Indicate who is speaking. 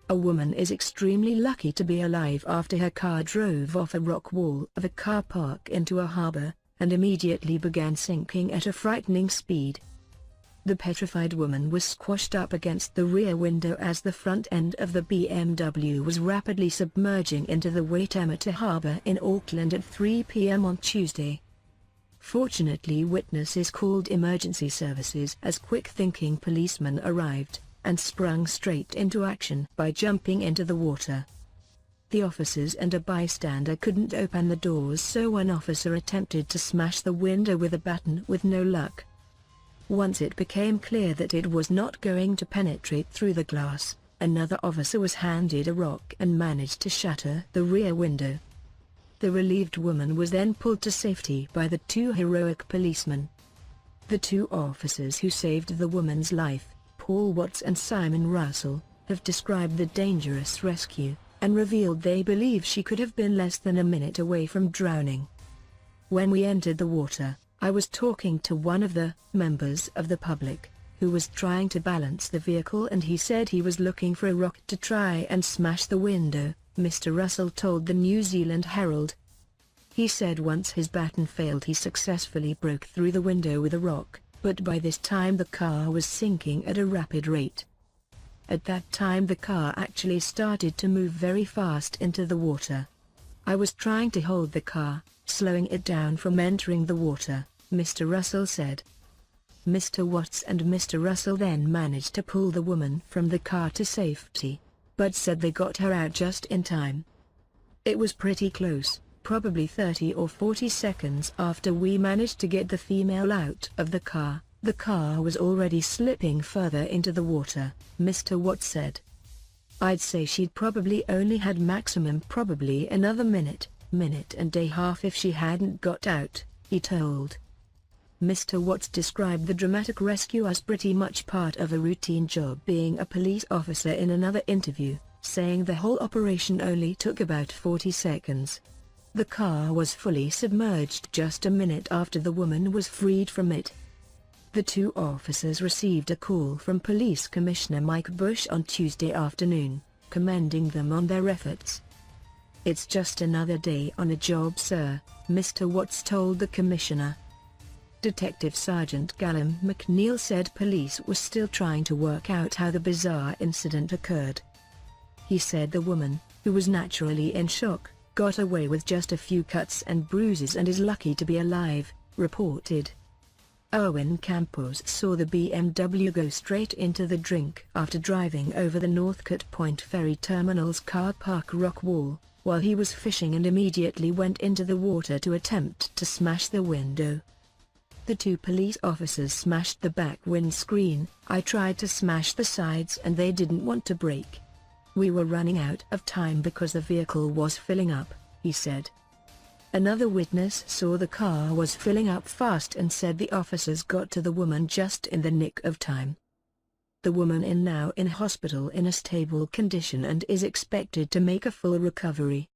Speaker 1: A woman is extremely lucky to be alive after her car drove off a rock wall of a car park into a harbor, and immediately began sinking at a frightening speed. The petrified woman was squashed up against the rear window as the front end of the BMW was rapidly submerging into the Waitemata harbor in Auckland at 3 p.m. on Tuesday. Fortunately, witnesses called emergency services as quick-thinking policemen arrived, and sprung straight into action by jumping into the water. The officers and a bystander couldn't open the doors, so one officer attempted to smash the window with a baton with no luck. Once it became clear that it was not going to penetrate through the glass, another officer was handed a rock and managed to shatter the rear window. The relieved woman was then pulled to safety by the two heroic policemen. The two officers who saved the woman's life, Paul Watts and Simon Russell, have described the dangerous rescue, and revealed they believe she could have been less than a minute away from drowning. When we entered the water, I was talking to one of the members of the public, who was trying to balance the vehicle, and he said he was looking for a rock to try and smash the window, Mr. Russell told the New Zealand Herald. He said once his baton failed, he successfully broke through the window with a rock, but by this time the car was sinking at a rapid rate. At that time the car actually started to move very fast into the water. I was trying to hold the car, slowing it down from entering the water, Mr. Russell said. Mr. Watts and Mr. Russell then managed to pull the woman from the car to safety, but said they got her out just in time. It was pretty close, probably 30 or 40 seconds after we managed to get the female out of the car. The car was already slipping further into the water, Mr. Watts said. I'd say she'd probably only had maximum probably another minute and a half if she hadn't got out, he told. Mr. Watts described the dramatic rescue as pretty much part of a routine job being a police officer in another interview, saying the whole operation only took about 40 seconds. The car was fully submerged just a minute after the woman was freed from it. The two officers received a call from Police Commissioner Mike Bush on Tuesday afternoon, commending them on their efforts. It's just another day on the job, sir, Mr. Watts told the commissioner. Detective Sergeant Callum McNeil said police were still trying to work out how the bizarre incident occurred. He said the woman, who was naturally in shock, got away with just a few cuts and bruises and is lucky to be alive, reported. Owen Campos saw the BMW go straight into the drink after driving over the Northcote Point Ferry Terminal's car park rock wall, while he was fishing, and immediately went into the water to attempt to smash the window. The two police officers smashed the back windscreen. I tried to smash the sides and they didn't want to break. We were running out of time because the vehicle was filling up, he said. Another witness saw the car was filling up fast and said the officers got to the woman just in the nick of time. The woman is now in hospital in a stable condition and is expected to make a full recovery.